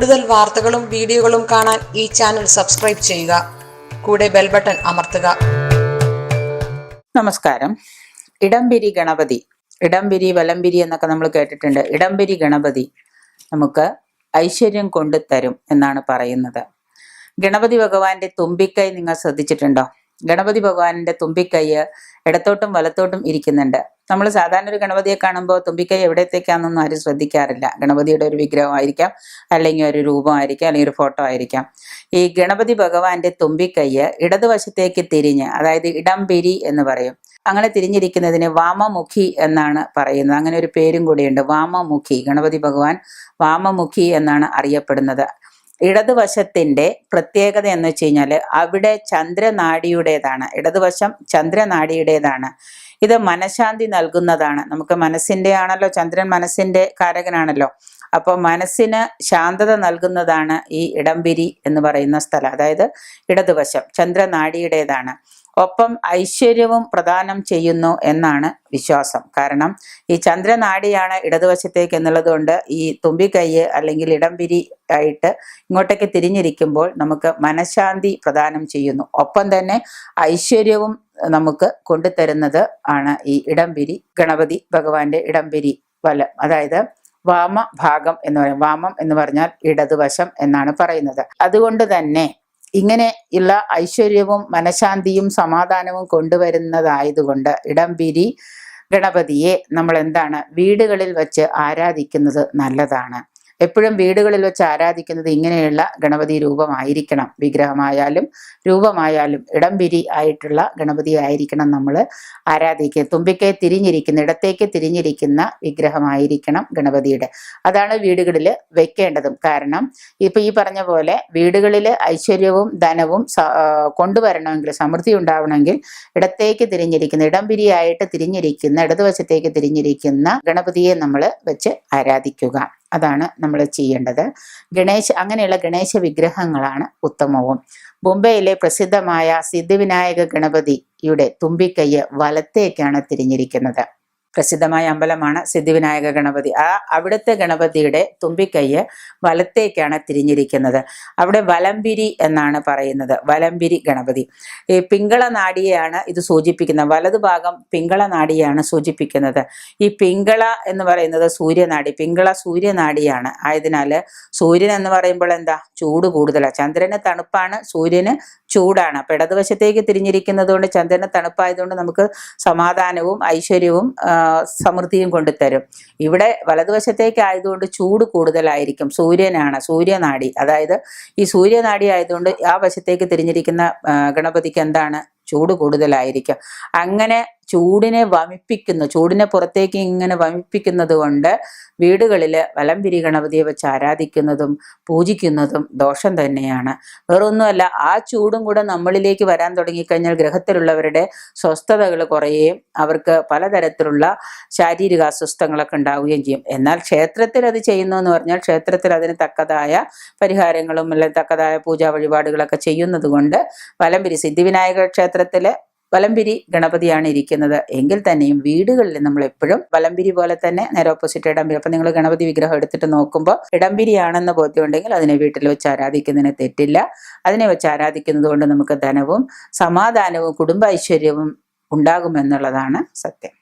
കൂടുതൽ വാർത്തകളും വീഡിയോകളും കാണാൻ ഈ ചാനൽ സബ്സ്ക്രൈബ് ചെയ്യുക. കൂടെ ബെൽ ബട്ടൺ അമർത്തുക. നമസ്കാരം. ഇടംപിരി ഗണപതി, ഇടംപിരി വലംപിരി എന്നൊക്കെ നമ്മൾ കേട്ടിട്ടുണ്ട്. ഇടംപിരി ഗണപതി നമുക്ക് ഐശ്വര്യം കൊണ്ടു തരും എന്നാണ് പറയുന്നത്. ഗണപതി ഭഗവാന്റെ തുമ്പിക്കൈ നിങ്ങൾ ശ്രദ്ധിച്ചിട്ടുണ്ടോ? ഗണപതി ഭഗവാന്റെ തുമ്പിക്കൈ ഇടത്തോട്ടും വലത്തോട്ടും ഇരിക്കുന്നുണ്ട്. നമ്മൾ സാധാരണ ഒരു ഗണപതിയെ കാണുമ്പോൾ തുമ്പിക്കൈ എവിടത്തേക്കാണെന്നൊന്നും ആരും ശ്രദ്ധിക്കാറില്ല. ഗണപതിയുടെ ഒരു വിഗ്രഹമായിരിക്കാം, അല്ലെങ്കിൽ ഒരു രൂപമായിരിക്കാം, അല്ലെങ്കിൽ ഒരു ഫോട്ടോ ആയിരിക്കാം. ഈ ഗണപതി ഭഗവാന്റെ തുമ്പിക്കൈ ഇടതുവശത്തേക്ക് തിരിഞ്ഞ്, അതായത് ഇടംപിരി എന്ന് പറയും. അങ്ങനെ തിരിഞ്ഞിരിക്കുന്നതിന് വാമമുഖി എന്നാണ് പറയുന്നത്. അങ്ങനെ ഒരു പേരും കൂടിയുണ്ട്, വാമമുഖി. ഗണപതി ഭഗവാൻ വാമമുഖി എന്നാണ് അറിയപ്പെടുന്നത്. ഇടതുവശത്തിന്റെ പ്രത്യേകത എന്ന് വെച്ച് കഴിഞ്ഞാൽ അവിടെ ചന്ദ്രനാഡിയുടേതാണ്. ഇടതുവശം ചന്ദ്രനാഡിയുടേതാണ്. ഇത് മനഃശാന്തി നൽകുന്നതാണ്. നമുക്ക് മനസ്സിന്റെ ആണല്ലോ, ചന്ദ്രൻ മനസ്സിന്റെ കാരകനാണല്ലോ. അപ്പോൾ മനസ്സിന് ശാന്തത നൽകുന്നതാണ് ഈ ഇടംപിരി എന്ന് പറയുന്ന സ്ഥലം. അതായത് ഇടതുവശം ചന്ദ്രനാഡിയുടേതാണ്. ഒപ്പം ഐശ്വര്യവും പ്രദാനം ചെയ്യുന്നു എന്നാണ് വിശ്വാസം. കാരണം ഈ ചന്ദ്രനാഡിയാണ് ഇടതുവശത്തേക്ക് എന്നുള്ളത് കൊണ്ട് ഈ തുമ്പിക്കൈ അല്ലെങ്കിൽ ഇടംപിരി ആയിട്ട് ഇങ്ങോട്ടേക്ക് തിരിഞ്ഞിരിക്കുമ്പോൾ നമുക്ക് മനഃശാന്തി പ്രദാനം ചെയ്യുന്നു. ഒപ്പം തന്നെ ഐശ്വര്യവും നമുക്ക് കൊണ്ടുതരുന്നത് ആണ് ഈ ഇടംപിരി ഗണപതി ഭഗവാന്റെ ഇടംപിരി വലം, അതായത് വാമഭാഗം എന്ന് പറയും. വാമം എന്ന് പറഞ്ഞാൽ ഇടതുവശം എന്നാണ് പറയുന്നത്. അതുകൊണ്ട് തന്നെ ഇങ്ങനെയുള്ള ഐശ്വര്യവും മനഃശാന്തിയും സമാധാനവും കൊണ്ടുവരുന്നതായതുകൊണ്ട് ഇടംപിരി ഗണപതിയെ നമ്മൾ വീടുകളിൽ വെച്ച് ആരാധിക്കുന്നത് നല്ലതാണ്. എപ്പോഴും വീടുകളിൽ വെച്ച് ആരാധിക്കുന്നത് ഇങ്ങനെയുള്ള ഗണപതി രൂപമായിരിക്കണം. വിഗ്രഹമായാലും രൂപമായാലും ഇടംപിരി ആയിട്ടുള്ള ഗണപതി ആയിരിക്കണം നമ്മൾ ആരാധിക്കുക. തുമ്പിക്കൈ തിരിഞ്ഞിരിക്കുന്ന, ഇടത്തേക്ക് തിരിഞ്ഞിരിക്കുന്ന വിഗ്രഹമായിരിക്കണം ഗണപതിയുടെ. അതാണ് വീടുകളിൽ വെക്കേണ്ടതും. കാരണം ഇപ്പൊ ഈ പറഞ്ഞ പോലെ വീടുകളിൽ ഐശ്വര്യവും ധനവും കൊണ്ടുവരണമെങ്കിൽ, സമൃദ്ധി ഉണ്ടാവണമെങ്കിൽ ഇടത്തേക്ക് തിരിഞ്ഞിരിക്കുന്ന, ഇടംപിരിയായിട്ട് തിരിഞ്ഞിരിക്കുന്ന, ഇടതുവശത്തേക്ക് തിരിഞ്ഞിരിക്കുന്ന ഗണപതിയെ നമ്മൾ വെച്ച് ആരാധിക്കുക. അതാണ് നമ്മൾ ചെയ്യേണ്ടത്. അങ്ങനെയുള്ള ഗണേശ വിഗ്രഹങ്ങളാണ് ഉത്തമവും. മുംബൈയിലെ പ്രസിദ്ധമായ സിദ്ധിവിനായക ഗണപതിയുടെ തുമ്പിക്കൈ വലത്തേക്കാണ് തിരിഞ്ഞിരിക്കുന്നത്. പ്രസിദ്ധമായ അമ്പലമാണ് സിദ്ധിവിനായക ഗണപതി. അവിടുത്തെ ഗണപതിയുടെ തുമ്പിക്കൈ വലത്തേക്കാണ് തിരിഞ്ഞിരിക്കുന്നത്. അവിടെ വലംപിരി എന്നാണ് പറയുന്നത്, വലംപിരി ഗണപതി. ഈ പിങ്കള നാഡിയെയാണ് ഇത് സൂചിപ്പിക്കുന്നത്. വലതുഭാഗം പിങ്കള നാഡിയാണ് സൂചിപ്പിക്കുന്നത്. ഈ പിങ്കള എന്ന് പറയുന്നത് സൂര്യനാഡി, പിങ്കള സൂര്യനാഡിയാണ്. ആയതിനാൽ സൂര്യൻ എന്ന് പറയുമ്പോൾ ചൂട് കൂടുതലാണ്. ചന്ദ്രന് തണുപ്പാണ്, സൂര്യന് ചൂടാണ്. അപ്പൊ ഇടതുവശത്തേക്ക് തിരിഞ്ഞിരിക്കുന്നത് കൊണ്ട് ചന്ദ്രന് തണുപ്പായതുകൊണ്ട് നമുക്ക് സമാധാനവും ഐശ്വര്യവും സമൃദ്ധിയും കൊണ്ടുതരും. ഇവിടെ വലതുവശത്തേക്ക് ആയതുകൊണ്ട് ചൂട് കൂടുതലായിരിക്കും. സൂര്യനാണ്, സൂര്യനാഡി. അതായത് ഈ സൂര്യനാഡി ആയതുകൊണ്ട് ആ വശത്തേക്ക് തിരിഞ്ഞിരിക്കുന്ന ഗണപതിക്ക് ചൂട് കൂടുതലായിരിക്കും. അങ്ങനെ ചൂടിനെ വമിപ്പിക്കുന്നു, ചൂടിനെ പുറത്തേക്ക് ഇങ്ങനെ വമിപ്പിക്കുന്നത് കൊണ്ട് വീടുകളിൽ വലംപിരി ഗണപതിയെ വെച്ച് ആരാധിക്കുന്നതും പൂജിക്കുന്നതും ദോഷം തന്നെയാണ്. വേറൊന്നുമല്ല, ആ ചൂടും കൂടെ നമ്മളിലേക്ക് വരാൻ തുടങ്ങിക്കഴിഞ്ഞാൽ ഗ്രഹത്തിലുള്ളവരുടെ സ്വസ്ഥതകൾ കുറയുകയും അവർക്ക് പലതരത്തിലുള്ള ശാരീരിക അസ്വസ്ഥങ്ങളൊക്കെ ഉണ്ടാവുകയും ചെയ്യും. എന്നാൽ ക്ഷേത്രത്തിൽ അത് ചെയ്യുന്നു എന്ന് പറഞ്ഞാൽ ക്ഷേത്രത്തിൽ അതിന് തക്കതായ പരിഹാരങ്ങളും അല്ലെങ്കിൽ തക്കതായ പൂജാ വഴിപാടുകളൊക്കെ ചെയ്യുന്നത് കൊണ്ട് വലംപിരി സിദ്ധിവിനായക ക്ഷേത്രത്തിലെ വലംപിരി ഗണപതിയാണ് ഇരിക്കുന്നത്. എങ്കിൽ തന്നെയും വീടുകളിൽ നമ്മൾ എപ്പോഴും വലംപിരി പോലെ തന്നെ നേരെ ഓപ്പോസിറ്റ് ഇടംപിരി. അപ്പൊ നിങ്ങൾ ഗണപതി വിഗ്രഹം എടുത്തിട്ട് നോക്കുമ്പോൾ ഇടംപിരിയാണെന്ന് ബോധ്യമുണ്ടെങ്കിൽ അതിനെ വീട്ടിൽ വെച്ച് ആരാധിക്കുന്നതിന് തെറ്റില്ല. അതിനെ വെച്ച് ആരാധിക്കുന്നത് കൊണ്ട് നമുക്ക് ധനവും സമാധാനവും കുടുംബ ഐശ്വര്യവും ഉണ്ടാകുമെന്നുള്ളതാണ് സത്യം.